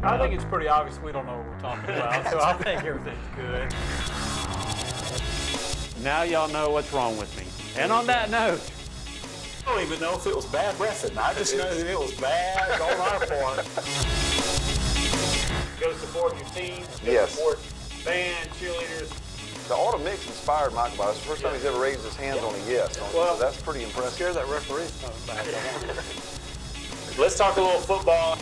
I think it's pretty obvious we don't know what we're talking about, so I think everything's good. Now y'all know what's wrong with me. And on that note, I don't even know if it was bad breathing. I just know that it was bad on our part. Go support your team. Go Yes. support band, cheerleaders. The autumn mix inspired Michael Ball. It's the first time he's ever raised his hands on a yes. So that's pretty impressive. Scare that referee coming back. Let's talk a little football.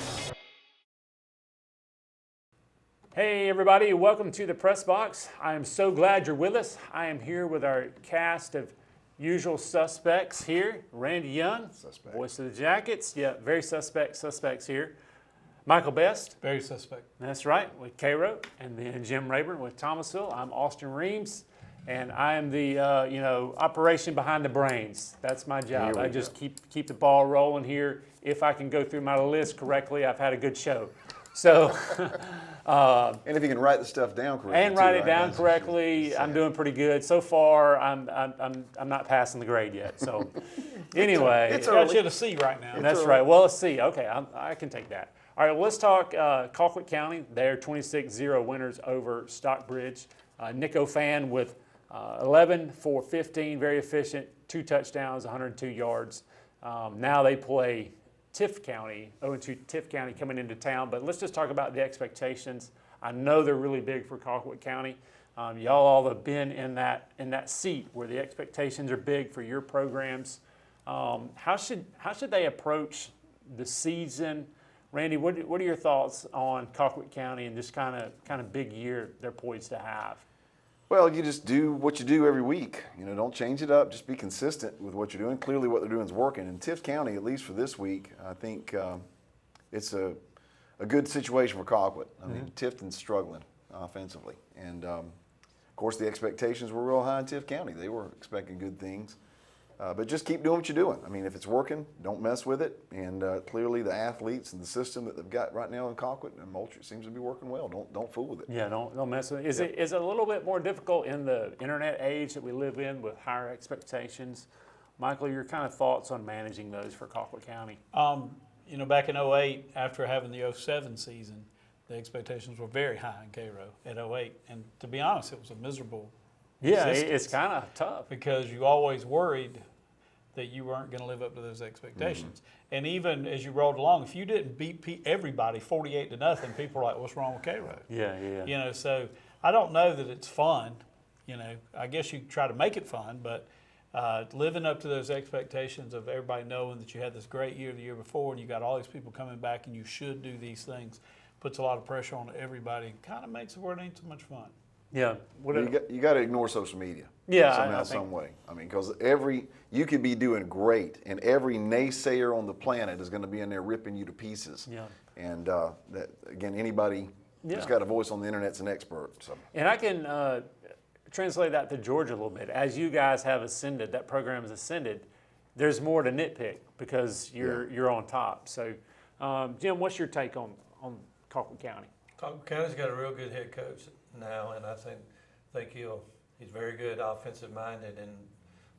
hey everybody, welcome to the Press Box. I am so glad you're with us. I am here with our cast of usual suspects here. Randy Young, Suspect. voice of the Jackets. Yeah, very suspects here. Michael Best, Very suspect. that's right, with Cairo, and then Jim Rayburn with Thomasville. I'm Austin Reams, and I am the operation behind the brains. That's my job. Here we I just keep the ball rolling here. If I can go through my list correctly, I've had a good show. So, And if you can write the stuff down correctly. and write it down correctly, I'm doing pretty good so far. I'm not passing the grade yet. So, anyway, It's got you to see right now. that's right. Well, let's see. Okay, I can take that. All right, well, let's talk Colquitt County. They're 26-0 winners over Stockbridge. Nico Fan with 11 for 15, very efficient, 2 touchdowns, 102 yards. Now they play Tift County, 0-2 Tift County coming into town. But let's just talk about the expectations. I know they're really big for Colquitt County. Y'all all have been in that seat where the expectations are big for your programs. How should they approach the season? Randy, what are your thoughts on Colquitt County and this kind of big year they're poised to have? Well, you just do what you do every week. Don't change it up. Just be consistent with what you're doing. Clearly, what they're doing is working. In Tift County, at least for this week, I think it's a good situation for Colquitt. I mean, Tifton's struggling offensively, and of course, the expectations were real high in Tift County. They were expecting good things. But just keep doing what you're doing. I mean, if it's working, don't mess with it. And clearly, the athletes and the system that they've got right now in Colquitt and Moultrie seems to be working well. Don't fool with it. Yeah, don't mess with it. Is it a little bit more difficult in the internet age that we live in with higher expectations? Michael, your kind of thoughts on managing those for Colquitt County? Back in 08, after having the 07 season, the expectations were very high in Cairo at 08. And to be honest, it was a miserable Yeah, existence. it's kind of tough. Because you always worried that you weren't going to live up to those expectations. And even as you rolled along, if you didn't beat everybody 48-0, people were like, what's wrong with Cairo? Yeah. So I don't know that it's fun. I guess you try to make it fun, but living up to those expectations of everybody knowing that you had this great year the year before and you got all these people coming back and you should do these things puts a lot of pressure on everybody and kind of makes it where it ain't so much fun. Yeah. You got to ignore social media. Yeah, somehow, I think, some way. I mean, because you could be doing great, and every naysayer on the planet is going to be in there ripping you to pieces. Yeah. And that again, anybody who's got a voice on the internet's an expert. So. And I can translate that to Georgia a little bit. As you guys have ascended, that program has ascended, there's more to nitpick because you're on top. So, Jim, what's your take on Colquitt County? Colquitt County's got a real good head coach now, and I think he's very good, offensive minded, and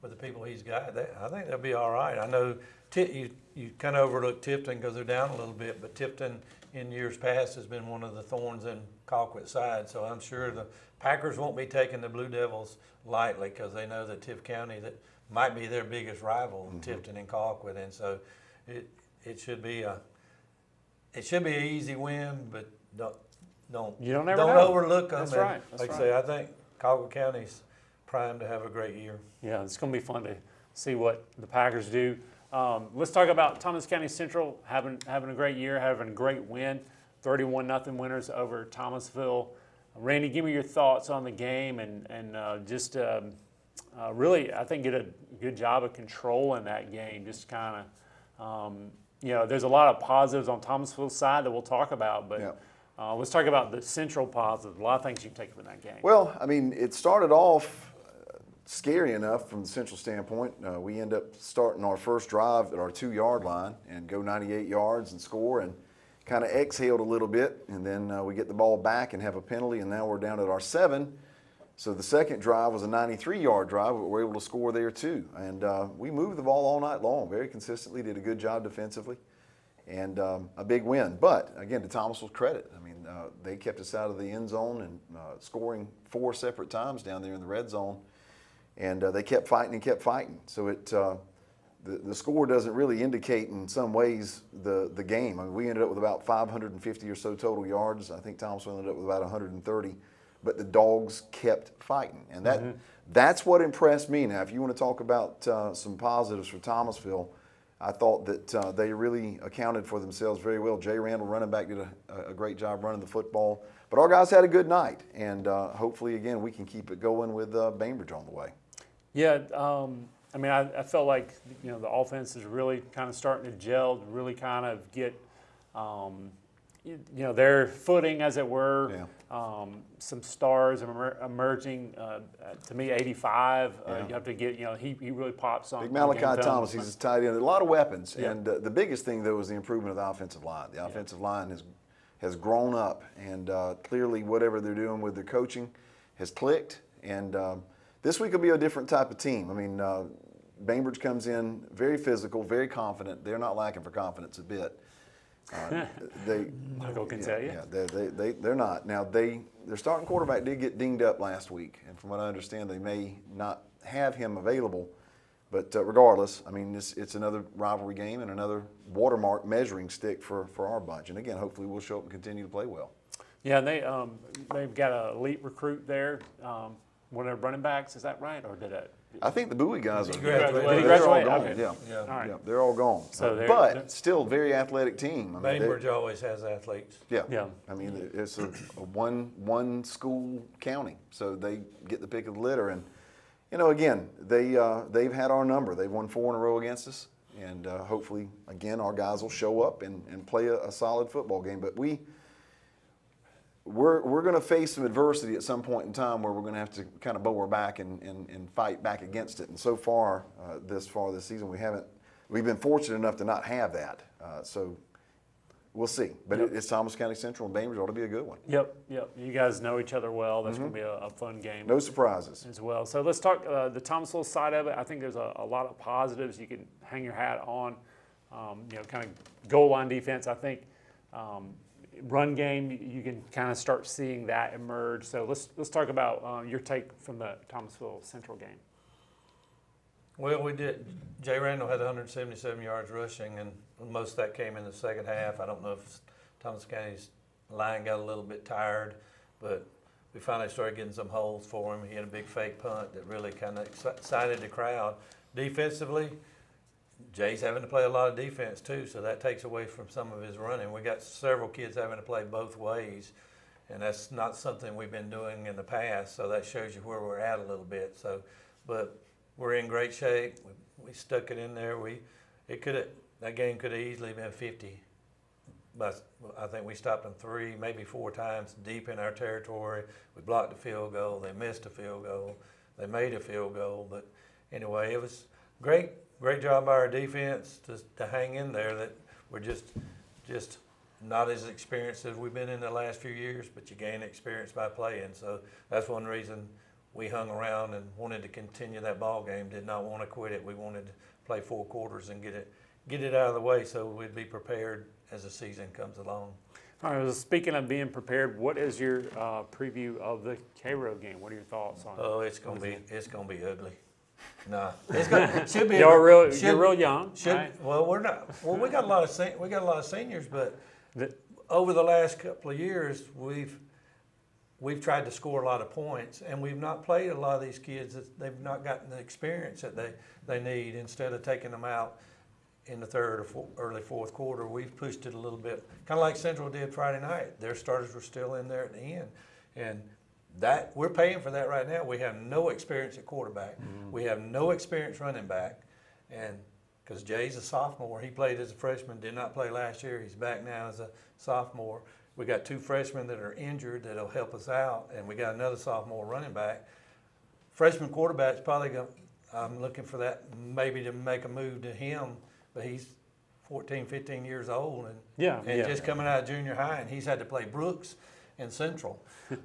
with the people he's got, I think they'll be all right. I know you kind of overlook Tifton because they're down a little bit, but Tifton in years past has been one of the thorns in Colquitt's side. So I'm sure the Packers won't be taking the Blue Devils lightly because they know that Tift County that might be their biggest rival, Tifton and Colquitt, and so it should be an easy win, but don't overlook them. That's right. Like I say, I think Colquitt County's primed to have a great year. Yeah, it's going to be fun to see what the Packers do. Let's talk about Thomas County Central having a great year, having a great win, 31-0 winners over Thomasville. Randy, give me your thoughts on the game and just really, I think, get a good job of controlling that game. Just kind of, there's a lot of positives on Thomasville's side that we'll talk about, but let's talk about the Central positives. A lot of things you can take from that game. Well, I mean, it started off scary enough from the Central standpoint. We end up starting our first drive at our 2-yard line and go 98 yards and score and kind of exhaled a little bit. And then we get the ball back and have a penalty, and now we're down at our 7. So the second drive was a 93-yard drive, but we were able to score there too. And we moved the ball all night long very consistently, did a good job defensively. and a big win. But again, to Thomasville's credit, I mean, they kept us out of the end zone and scoring 4 separate times down there in the red zone, and they kept fighting and kept fighting. So the score doesn't really indicate in some ways the game. I mean, we ended up with about 550 or so total yards. I think Thomasville ended up with about 130, but the Dogs kept fighting, and that's what impressed me. Now, if you want to talk about some positives for Thomasville, I thought that they really accounted for themselves very well. Jay Randall, running back, did a great job running the football. But our guys had a good night, and hopefully, again, we can keep it going with Bainbridge on the way. Yeah, I mean, I felt like, you know, the offense is really kind of starting to gel, really kind of get, you know, their footing, as it were. Yeah. Some stars emerging. To me, 85. Yeah. You have to get, you know, he really pops on. Big Malachi Thomas, he's a tight end. A lot of weapons. Yeah. And the biggest thing, though, is the improvement of the offensive line. The offensive line has grown up, and clearly whatever they're doing with their coaching has clicked. And this week will be a different type of team. I mean, Bainbridge comes in very physical, very confident. They're not lacking for confidence a bit. Michael can tell you. Yeah, they're not. Now, their starting quarterback did get dinged up last week, and from what I understand, they may not have him available. But regardless, I mean, it's another rivalry game and another watermark measuring stick for our bunch. And again, hopefully we'll show up and continue to play well. Yeah, and they've got an elite recruit there. One of their running backs, is that right, or did it? I think the Bowie guys are. graduated. Did he They're all graduate? gone. Okay. Yeah. All right. Yeah, they're all gone. So but still, very athletic team. I mean, Bainbridge always has athletes. yeah. Yeah. I mean, it's a one school county, so they get the pick of the litter. And you know, again, they've had our number. They've won 4 in a row against us, and hopefully, again, our guys will show up and play a solid football game. But we're going to face some adversity at some point in time where we're going to have to kind of bow our back and fight back against it. And so far, this season, we've been fortunate enough to not have that. So we'll see. But it's Thomas County Central and Bainbridge ought to be a good one. Yep. You guys know each other well. That's going to be a fun game. No surprises. As well. So let's talk the Thomasville side of it. I think there's a lot of positives you can hang your hat on. You know, kind of goal line defense. I think run game, you can kind of start seeing that emerge. So let's talk about your take from the Thomasville Central game. Well, we did. Jay Randall had 177 yards rushing, and most of that came in the second half. I don't know if Thomas County's line got a little bit tired, but we finally started getting some holes for him. He had a big fake punt that really kind of excited the crowd. Defensively, Jay's having to play a lot of defense too, so that takes away from some of his running. We got several kids having to play both ways, and that's not something we've been doing in the past. So that shows you where we're at a little bit. So, but we're in great shape. We stuck it in there. That game could have easily been 50, but I think we stopped them 3, maybe 4 times deep in our territory. We blocked a field goal. They missed a field goal. They made a field goal. But anyway, it was great. Great job by our defense to hang in there. That we're just not as experienced as we've been in the last few years, but you gain experience by playing. So that's one reason we hung around and wanted to continue that ball game. Did not want to quit it. We wanted to play 4 quarters and get it out of the way so we'd be prepared as the season comes along. All right. Well, speaking of being prepared, what is your preview of the Cairo game? What are your thoughts on it? Oh, it's gonna be ugly. Nah, should be. You're real young. Right? Well, we're not. Well, we got a lot of seniors, but over the last couple of years, we've tried to score a lot of points, and we've not played a lot of these kids. They've not gotten the experience that they need. Instead of taking them out in the third or early fourth quarter, we've pushed it a little bit, kind of like Central did Friday night. Their starters were still in there at the end, and that we're paying for that right now. We have no experience at quarterback. Mm-hmm. We have no experience running back, and because Jay's a sophomore, he played as a freshman, did not play last year. He's back now as a sophomore. We got 2 freshmen that are injured that'll help us out, and we got another sophomore running back. Freshman quarterback's probably going. I'm looking for that maybe to make a move to him, but he's 14, 15 years old, and just coming out of junior high, and he's had to play Brooks and Central.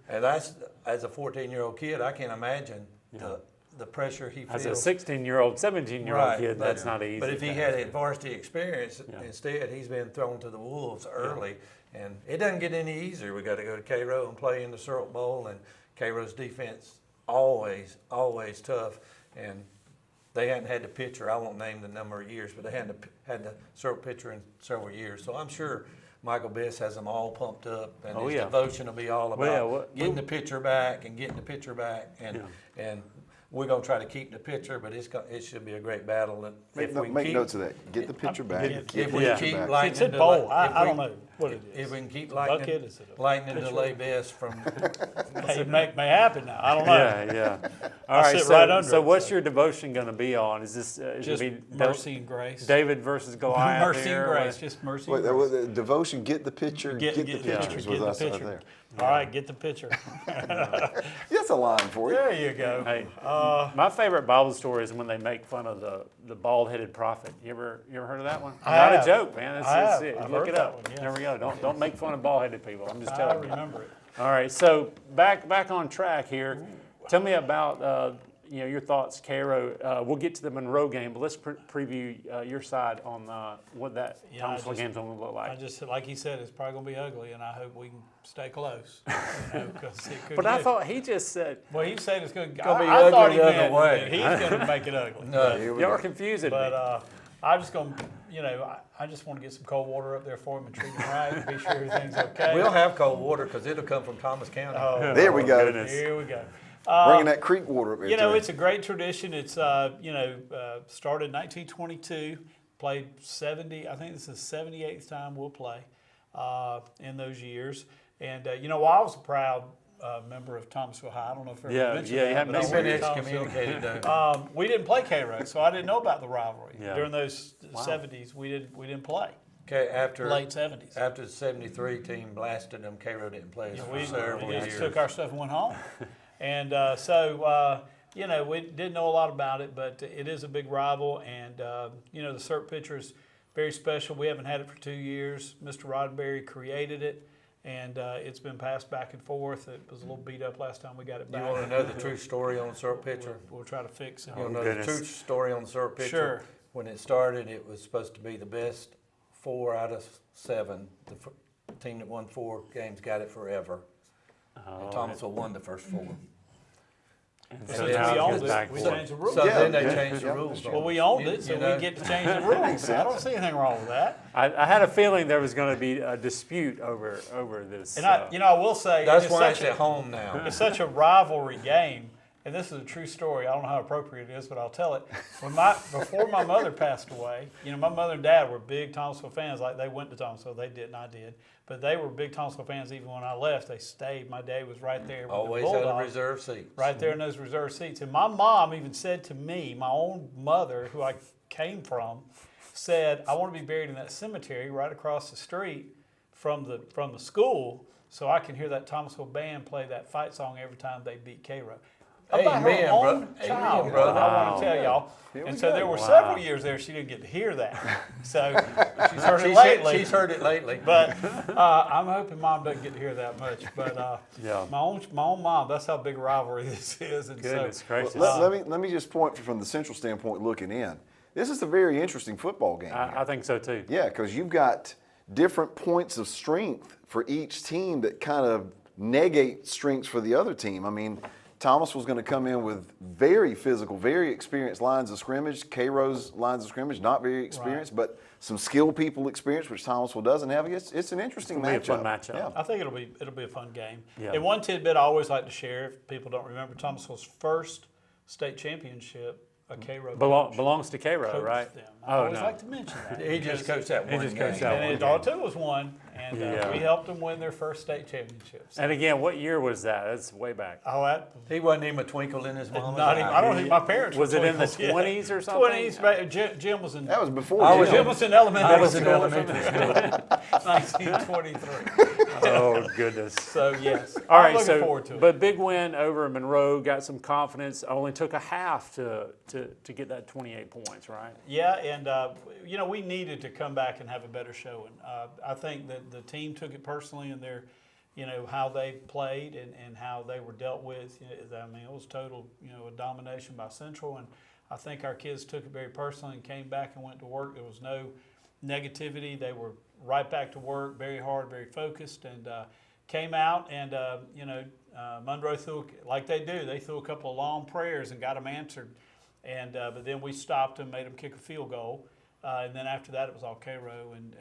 And that's, as a 14-year-old kid, I can't imagine the pressure he feels. As a 16-year-old, 17-year-old Right, kid, but- that's not easy. But if he had a varsity experience, Yeah. instead, he's been thrown to the wolves early. And it doesn't get any easier. We got to go to Cairo and play in the Syrup Bowl, and Cairo's defense always tough. And they hadn't had the pitcher. I won't name the number of years, but they hadn't had the Syrup pitcher in several years. So I'm sure Michael Biss has them all pumped up, and his devotion will be all about getting the pitcher back and getting the pitcher back. And we're going to try to keep the pitcher, but it should be a great battle. And Make notes of that. Get the pitcher back. If we keep lightning It's in bowl. I don't know what it is. If we can keep Bucket, is it a lightning pitcher? delay Biss from It may happen now. I don't know. Yeah. All I'll right. sit So, right under so it, what's so. your devotion going to be on? Is this Just be mercy and grace. David versus Goliath? Mercy here, and grace. or- Just mercy Wait, and grace. the devotion, get the pitcher, get the pitcher is Get what I the said pitcher. there. All right, get the pitcher. That's a line for you. There you go. Hey, my favorite Bible story is when they make fun of the bald-headed prophet. You ever heard of that one? I Not have. a joke, man. It's, I have. it. I've Look heard it that up. one, yes. There we go. Don't make fun of bald-headed people. I'm just I telling you. remember it. All right, so back on track here. Tell me about your thoughts, Cairo. We'll get to the Monroe game, but let's preview your side on what that Yeah, Thomasville game's going to look I like. just, like he said, it's probably going to be ugly, and I hope we can stay close. 'Cause it could But I be. thought he just said Well, he said it's going to Gonna be I thought ugly he the other meant way. that he's going to make it ugly. No. Here we y'all go. are confusing me. But I'm just going to, I just want to get some cold water up there for him and treat him right and be sure everything's okay. We'll have cold water because it'll come from Thomas County. Oh, There we go. goodness. here we go. Bringing that creek water up here. to It's a great tradition. It's, started in 1922, played 70, I think this is the 78th time we'll play in those years. And, while I was a proud member of Thomasville High, I don't know if I ever mentioned you that, haven't but I He's mentioned been went to Thomasville. excommunicated though. We didn't play Cairo, so I didn't know about the rivalry. Yeah. During those 70s, we didn't play. Okay, after Late 70s. after the '73 team blasted them, Cairo didn't play us for We several just years. took our stuff and went home. And we didn't know a lot about it, but it is a big rival. And, the Syrup pitcher is very special. We haven't had it for 2 years. Mr. Roddenberry created it, and it's been passed back and forth. It was a little beat up last time we got it You back. want to know the true story on the Syrup pitcher? We'll try to fix it. You want to know goodness. the true story on the Syrup pitcher? Sure. When it started, it was supposed to be the best 4 out of 7. The team that won 4 games got it forever. And Thomasville won the first 4. Since then we now owned it's it, back we to changed the rules. So Yeah, then they yeah, changed the yeah, rules. Well, we owned it, so You know? we get to change the rules. I don't see anything wrong with that. I had a feeling there was going to be a dispute over this. And I will say, That's it's why such it's at home now. It's such a rivalry game, and this is a true story. I don't know how appropriate it is, but I'll tell it. Before my mother passed away, my mother and dad were big Thomasville fans. Like, they went to Thomasville, they did, and I did. But they were big Thomasville fans even when I left. They stayed. My dad was right there with Always the had a Bulldogs, reserve seat. right there in those reserve seats. And my mom even said to me, my own mother, who I came from, said, "I want to be buried in that cemetery right across the street from the school, so I can hear that Thomasville band play that fight song every time they beat Cairo." About Amen, her own bro- child, amen, brother. I want to tell y'all. Here we And so go. there were Wow. several years there she didn't get to hear that. So she's heard it She's lately. heard it lately. But I'm hoping Mom doesn't get to hear that much. But Yeah. my own mom, that's how big a rivalry this is. And Goodness so, gracious. Let me just point from the central standpoint looking in. This is a very interesting football game. I think so too. Yeah, because you've got different points of strength for each team that kind of negate strengths for the other team. I mean, Thomas was going to come in with very physical, very experienced lines of scrimmage. Cairo's lines of scrimmage, not very experienced, but some skilled people experience, which Thomasville doesn't have. It's an interesting It's gonna matchup. be a fun matchup. Yeah. I think it'll be a fun game. Yeah. And one tidbit I always like to share, if people don't remember, Thomasville's first state championship, a Cairo coach Belongs to Cairo, coached right? them. I Oh, always no. like to mention that. He just coached that one just game. coached that And one it all took was one, and Yeah. we helped them win their first state championship. So, And again, what year was that? That's way back. He wasn't even a twinkle in his mama's not even, eye. I don't think my parents Was were it in the twinkles yet. 20s or something? 20s. Jim was in. That was before I was Jim. Jim was in elementary I was in school. elementary school. 1923. Oh goodness. So yes, All I'm right, looking so forward to it. but big win over Monroe, got some confidence. Only took a half to get that 28 points, right? Yeah, and we needed to come back and have a better showing. I think that the team took it personally in their how they played and how they were dealt with. I mean, it was total, a domination by Central, and I think our kids took it very personally and came back and went to work. There was no negativity. They were right back to work, very hard, very focused, and came out and, Monroe threw, like they do, they threw a couple of long prayers and got them answered. And but then we stopped them, made them kick a field goal. And then after that, it was all Cairo. And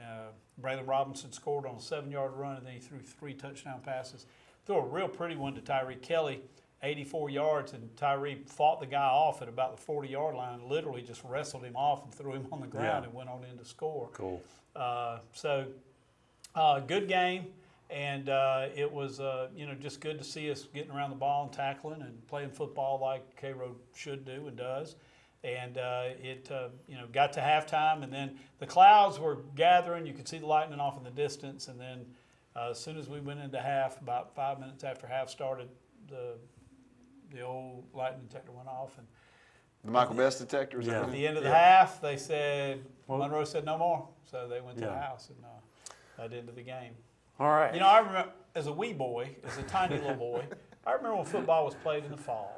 Braylon Robinson scored on a 7-yard run, and then he threw 3 touchdown passes. Threw a real pretty one to Tyree Kelly, 84 yards, and Tyree fought the guy off at about the 40-yard line, literally just wrestled him off and threw him on the ground and went on in to score. Cool. Good game. And it was, just good to see us getting around the ball and tackling and playing football like Cairo should do and does. And it got to halftime, and then the clouds were gathering. You could see the lightning off in the distance. And then as soon as we went into half, about 5 minutes after half started, the old lightning detector went off. And The Michael Best detector? at the end of the half, they said, Monroe said no more. So they went to the house, and that ended the game. All right. I remember as a wee boy, as a tiny little boy, I remember when football was played in the fall.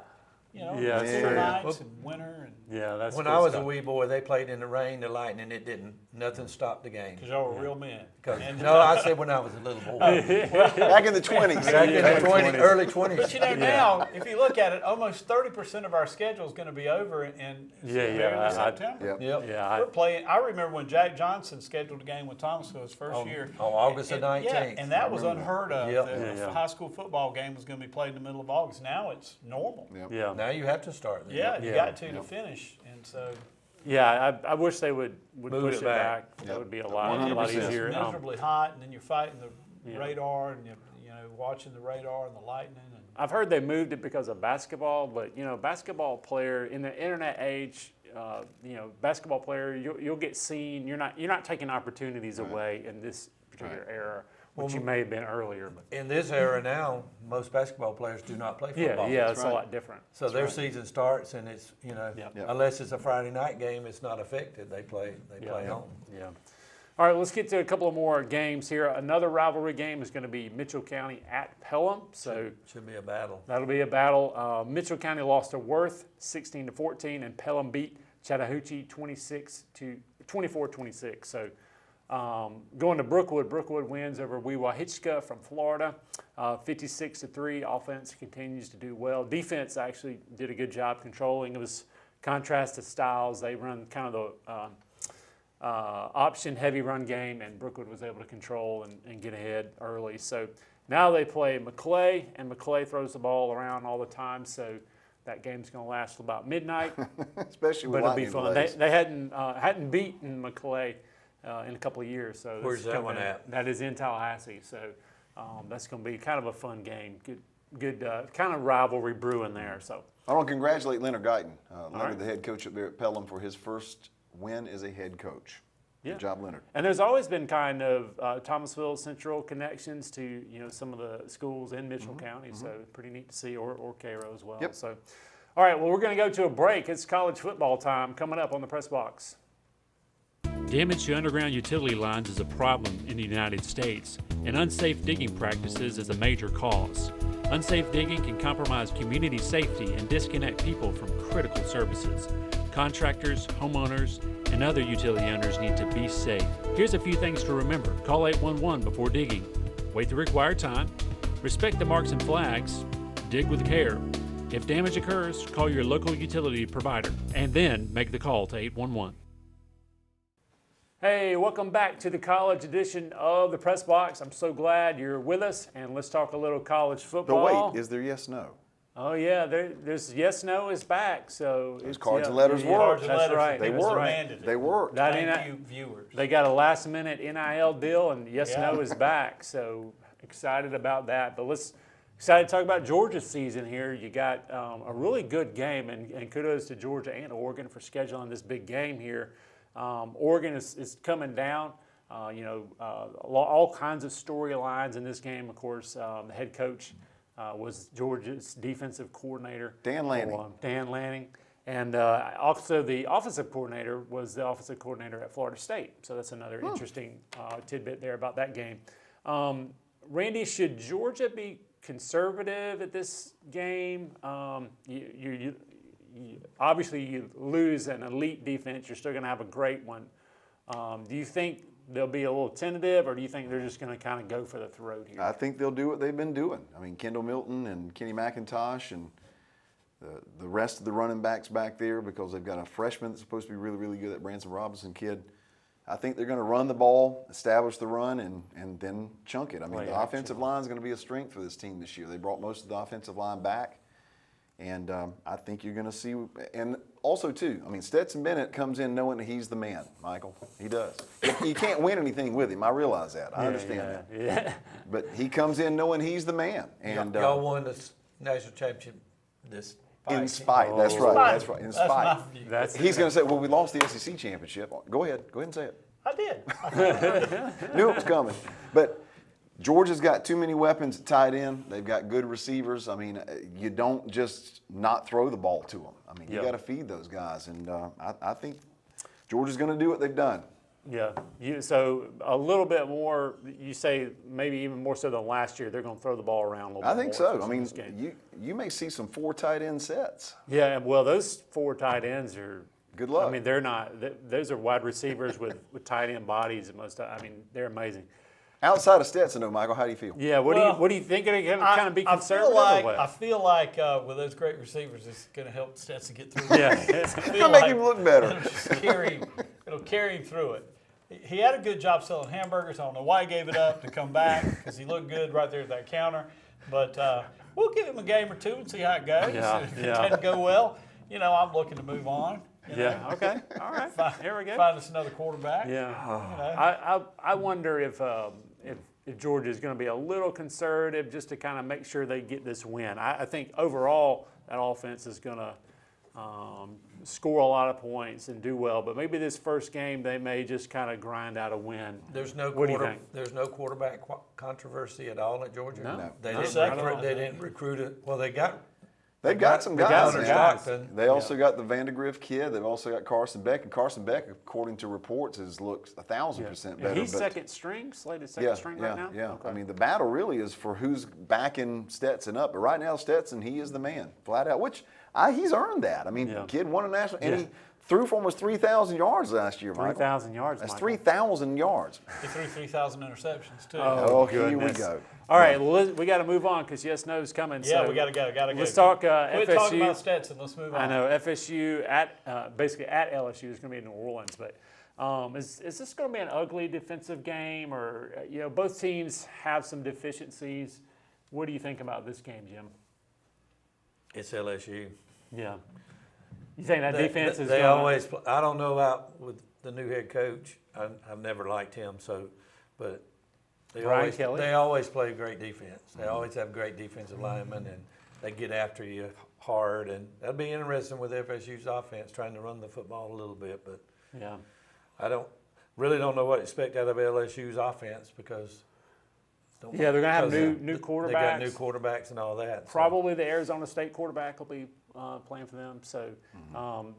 Yeah, that's cool true. nights and winter, and Yeah, that's When good I was stuff. a wee boy, they played in the rain, the lightning, it didn't, nothing stopped the game. because y'all were real men. No, I said when I was a little boy. Back in the 20s. Back in the early 20s. But now, if you look at it, almost 30% of our schedule is going to be over in September. Yep. Yeah, We're playing. I remember when Jack Johnson scheduled a game with Thomasville his first year. On August the 19th. Yeah, and that was unheard of. Yep. The high school football game was going to be played in the middle of August. Now it's normal. yeah. Now you have to start. Then. Yeah, you Yeah. got to finish, and so Yeah, I wish they would Move push it it back. back. That would be a lot 100%. easier. it's miserably hot, and then you're fighting the Yeah. radar, and you're watching the radar and the lightning. And I've heard they moved it because of basketball, but basketball player in the internet age, basketball player, you'll get seen. You're not taking opportunities away in this particular era, which you may have been earlier. But In this era now, most basketball players do not play football. yeah, it's right. a lot different. So their season starts, and it's Yep. unless it's a Friday night game, it's not affected. They play home. Yeah. All right, let's get to a couple of more games here. Another rivalry game is going to be Mitchell County at Pelham. So Should be a battle. that'll be a battle. Mitchell County lost to Worth 16-14, and Pelham beat Chattahoochee 24-26. So going to Brookwood. Brookwood wins over Weewahitchka from Florida, 56-3. Offense continues to do well. Defense actually did a good job controlling. It was contrasted styles. They run kind of the option-heavy run game, and Brookwood was able to control and get ahead early. So now they play McClay, and McClay throws the ball around all the time. So that game's going to last till about midnight. Especially with But it'll be lightning fun. delays. They hadn't beaten McClay in a couple of years. So this Where's is that coming one in- at? That is in Tallahassee. So that's going to be kind of a fun game. Good kind of rivalry brewing there. So I want to congratulate Leonard Guyton, Leonard, right. the head coach up there at Pelham, for his first win as a head coach. Yeah. Good job, Leonard. and there's always been kind of Thomasville Central connections to some of the schools in Mitchell County. So pretty neat to see, or Cairo as well. Yep. So all right, well we're going to go to a break. It's college football time coming up on the press box. Damage to underground utility lines is a problem in the United States, and unsafe digging practices is a major cause. Unsafe digging can compromise community safety and disconnect people from critical services. Contractors, homeowners, and other utility owners need to be safe. Here's a few things to remember. Call 811 before digging. Wait the required time. Respect the marks and flags. Dig with care. If damage occurs, call your local utility provider and then make the call to 811. Hey, welcome back to the college edition of the Press Box. I'm so glad you're with us, and let's talk a little college But football. wait, is there yes, no? Oh yeah, there's yes, no is back. So Those it's, cards and letters work. Cards and That's letters, right. They it was work. demanded. They work. That Thank ain't- you, viewers. They got a last minute NIL deal, and yes, Yeah. no is back. So excited about that. But let's excited to talk about Georgia's season here. You got a really good game, and kudos to Georgia and Oregon for scheduling this big game here. Oregon is coming down. All kinds of storylines in this game. Of course, the head coach was Georgia's defensive coordinator, Dan Lanning. Dan Lanning. And also the offensive coordinator was the offensive coordinator at Florida State. So that's another interesting tidbit there about that game. Randy, should Georgia be conservative at this game? Obviously, you lose an elite defense. You're still going to have a great one. Do you think they'll be a little tentative, or do you think they're just going to kind of go for the throat here? I think they'll do what they've been doing. I mean, Kendall Milton and Kenny McIntosh and the rest of the running backs back there, because they've got a freshman that's supposed to be really, really good, that Branson Robinson kid. I think they're going to run the ball, establish the run, and then chunk it. I mean, the offensive line is going to be a strength for this team this year. They brought most of the offensive line back, and I think you're going to see. And also, too, I mean, Stetson Bennett comes in knowing that he's the man, Michael. He does. You can't win anything with him. I realize that. I understand that. Yeah. But he comes in knowing he's the man. And y'all won the national championship this in spite. That's right. That's right. In That's spite. my view. He's going to say, well, we lost the SEC championship. Go ahead and say it. I did. Knew it was coming. But Georgia's got too many weapons at tight end. They've got good receivers. I mean, you don't just not throw the ball to them. I mean, you got to feed those guys. And I think Georgia's going to do what they've done. Yeah. So a little bit more, you say maybe even more so than last year, they're going to throw the ball around a little bit I think more so. I mean, you may see some 4 tight end sets. Yeah, well, those 4 tight ends are Good luck. I mean, they're not. Those are wide receivers with tight end bodies. I mean, they're amazing. Outside of Stetson, though, Michael, how do you feel? Yeah. What do you think? Are they going to kind of be conservative? I feel like with those great receivers, it's going to help Stetson get through. Yeah. It's going to make him look better. It'll carry him through it. He had a good job selling hamburgers. I don't know why he gave it up to come back, because he looked good right there at that counter. But we'll give him a game or two and see how it goes. If it doesn't go well, I'm looking to move on. Yeah. Okay. All right. Here we go. Find us another quarterback. Yeah. I wonder if Georgia is going to be a little conservative just to kind of make sure they get this win. I think overall that offense is going to score a lot of points and do well, but maybe this first game they may just kind of grind out a win. There's no What do you think? There's no quarterback controversy at all at Georgia. No. They didn't recruit it. Well, They've got some guys. got some guys. They also got the Vandergriff kid. They've also got Carson Beck. And Carson Beck, according to reports, has looked 1,000% better. He's second string, slated second string right now? Yeah, Okay. I mean, the battle really is for who's backing Stetson up. But right now, Stetson, he is the man, flat out, which he's earned that. I mean, the kid won a national, and he threw for almost 3,000 yards last year, Michael. 3,000 yards, That's Michael. 3,000 yards. He threw 3,000 interceptions, too. Oh, here we goodness. go. All right, we got to move on because yes, no's coming. Yeah, so we got to go. Let's talk Quit FSU. talking about Stetson. Let's move on. I know FSU basically at LSU is going to be in New Orleans, but is this going to be an ugly defensive game, or both teams have some deficiencies? What do you think about this game, Jim? It's LSU. Yeah, you think that defense is? They always. I don't know about with the new head coach. I've never liked him, but. They always play great defense. They always have great defensive linemen, and they get after you hard. And that'll be interesting with FSU's offense, trying to run the football a little bit. But I really don't know what to expect out of LSU's offense because they're going to have new quarterbacks. They got new quarterbacks and all that. Probably the Arizona State quarterback will be playing for them. So,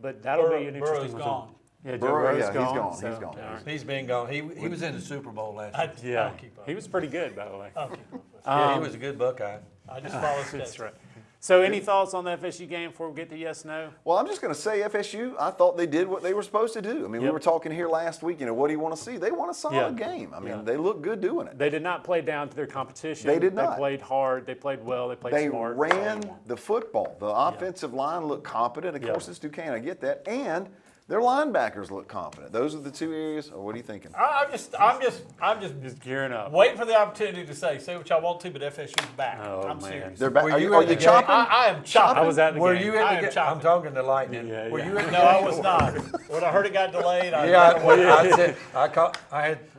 but that'll be an interesting Burrow's gone. Yeah, Burrow, Joe Burrow's he's gone. so, He's gone. He's been gone. He was in the Super Bowl last year. I don't keep up. He was pretty good, by the way. I don't keep up with it. Yeah, he was a good Buckeye. I just follow Stetson. That's right. So, any thoughts on the FSU game before we get to yes, no? Well, I'm just going to say FSU, I thought they did what they were supposed to do. I mean, we were talking here last week, what do you want to see? They want a solid game. I mean, they look good doing it. They did not play down to their competition. They did not. They played hard. They played well. They played smart. They ran the football. The offensive line looked competent. Of course, it's Duquesne. I get that. And their linebackers look confident. Those are the two areas. Or what are you thinking? I'm just gearing up. waiting for the opportunity to say what y'all want to, but FSU's back. Oh, I'm man. serious. They're back. Were Are you you at the game? chopping? I am chopping. I was at the Were game. you I at am the game? chopping. I'm talking to Lightning. Yeah, Were yeah. you at the No, game? I was not. When I heard it got delayed, I I said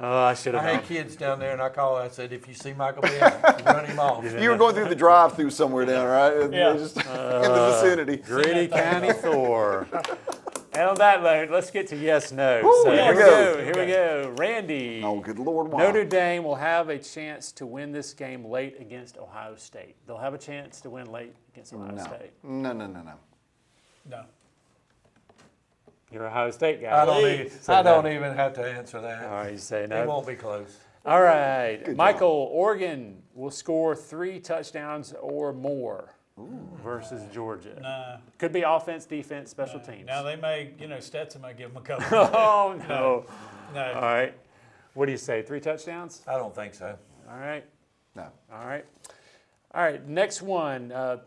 I should I have had kids down there, and I called. I said, if you see Michael Benz, run him off. You were going through the drive-through somewhere down, right? Yeah. Just in the vicinity. Greedy County Thor. And on that note, let's get to yes, no. Woo, So here we go. go. Here we go. Randy. Oh, good Lord, wow. Notre Dame will have a chance to win this game late against Ohio State. They'll have a chance to win late against Ohio State. No. No. You're an Ohio State guy. I don't even have to answer that. All right, you say no. It won't be close. All right, Good Michael, Oregon will score 3 touchdowns or more versus Georgia. Nah. Could be offense, defense, special teams. Now they may, Stetson might give them a couple. Oh, no. No. All right. What do you say, 3 touchdowns? I don't think so. All right. No. All right. All right, next one. A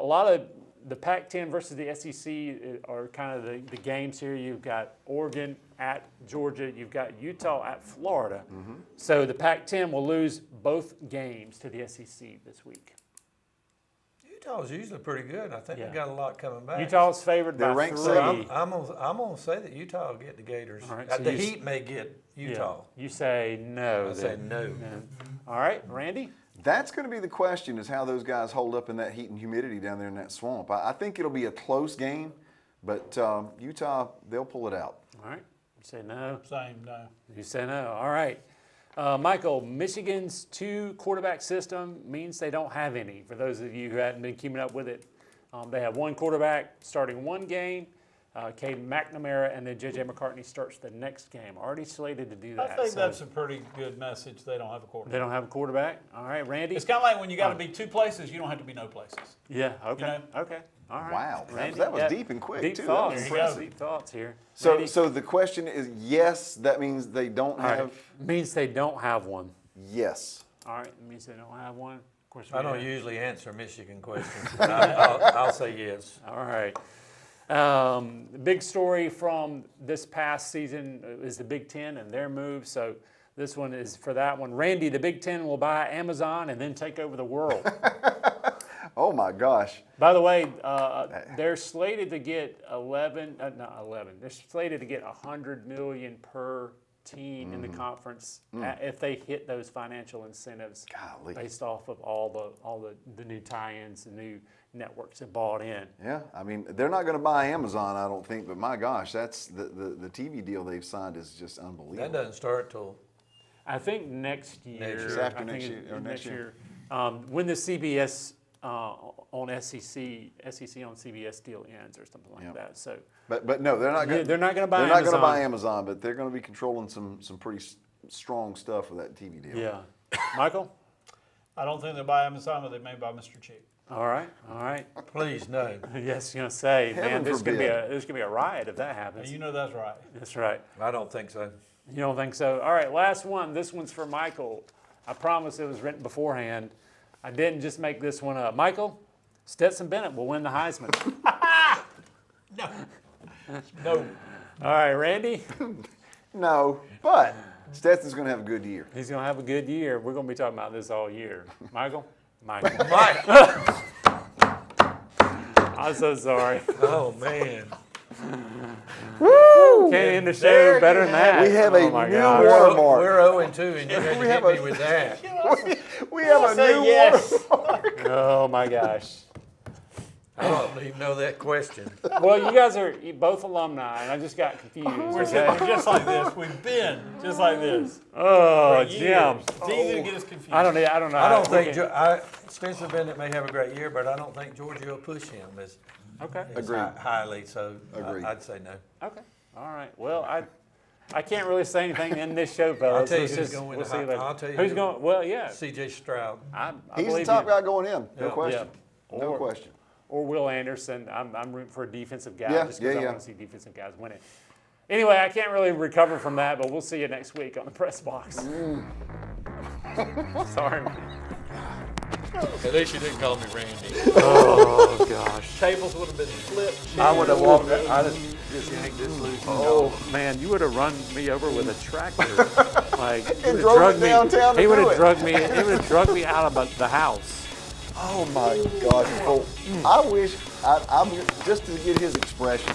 lot of the Pac-10 versus the SEC are kind of the games here. You've got Oregon at Georgia. You've got Utah at Florida. So the Pac-10 will lose both games to the SEC this week. Utah's usually pretty good. I think Yeah. they got a lot coming back. Utah's favored They're by ranked 3. seventh. I'm gonna say that Utah will get the Gators. All right, so The you- Heat may get Utah. Yeah. You say no. I say then. no. All right, Randy? That's going to be the question, is how those guys hold up in that heat and humidity down there in that swamp. I think it'll be a close game, but Utah, they'll pull it out. All right. You say no. Same, no. You say no. All right. Michael, Michigan's 2-quarterback system means they don't have any. For those of you who hadn't been keeping up with it, they have 1 quarterback starting 1 game, Cade McNamara, and then J.J. McCartney starts the next game. Already slated to do that. I think so that's a pretty good message. They don't have a quarterback. they don't have a quarterback. All right, Randy? It's kind of like when you got to be 2 places, you don't have to be no places. Yeah, okay. You Okay. All right. Wow, Randy, that was yeah. deep and quick, Deep too. That thoughts. was impressive. Deep thoughts here. So, Randy? so the question is, yes, that means they don't All right. have. Means they don't have one. Yes. All right, it means they don't have one. Of course, I don't have- usually answer Michigan questions. But I'll say yes. All right. The big story from this past season is the Big Ten and their move. So this one is for that one. Randy, the Big Ten will buy Amazon and then take over the world. Oh my gosh. By the way, they're slated to get 11. Not 11. They're slated to get $100 million per team in the conference if they hit those financial incentives Golly. based off of all the new tie-ins, the new networks that bought in. Yeah, I mean, they're not going to buy Amazon, I don't think, but my gosh, that's the TV deal they've signed is just unbelievable. That doesn't start till I think next year. Next year. After I think next it's year, or next year. when the CBS on SEC on CBS deal ends or something like Yep. that. So But no, they're not going. they're not going to buy They're not Amazon. going to buy Amazon, but they're going to be controlling some pretty strong stuff with that TV deal. Yeah, Michael. I don't think they'll buy Amazon, but they may buy Mr. Cheap. All right. please no. Yes, you're gonna say, man, Heaven there's gonna forbid. be a riot if that And happens. you know that's right. That's right. I don't think so. You don't think so? All right, last one. This one's for Michael. I promise it was written beforehand. I didn't just make this one up. Michael, Stetson Bennett will win the Heisman. No. All right, Randy, No, but Stetson's going to have a good year. he's gonna have a good year. We're gonna be talking about this all year. Michael. Michael. Mike. I'm so sorry. Oh man. Can't end the show better than that. We have Oh a my new gosh. watermark. We're 0-2, and you had We to have hit a- me with that. We have a Say new yes. watermark. Oh my gosh. I don't even know that question. Well, you guys are both alumni, and I just got confused. We're okay? just like this. We've been just like this. Oh, for Jim. years. It's easy to get us confused. I don't know. I don't think Okay. Spencer Bennett may have a great year, but I don't think Georgia will push him as Okay. Agreed. highly. So Agreed. I'd say no. Okay. All right. Well, I can't really say anything in this show, fellas. I'll tell you Let's who's just- going to win we'll the see Heisman. later. I'll tell you Who's who. going? Well, yeah. C.J. Stroud. I He's the believe top you. guy going in. No Yeah. question. Yeah. No Or- question. Or Will Anderson. I'm rooting for a defensive guy Yeah, just because yeah, I yeah. want to see defensive guys win it. Anyway, I can't really recover from that, but we'll see you next week on the press box. Sorry, man. At least you didn't call me Randy. Oh gosh. Tables would have been flipped. I would have walked. I just yanked this loose. Oh man, you would have run me over with a tractor. Like And drove it downtown to He would do have it. drugged me. He would have drugged me out of the house. Oh my gosh. Well, I wish, I'm just to get his expression,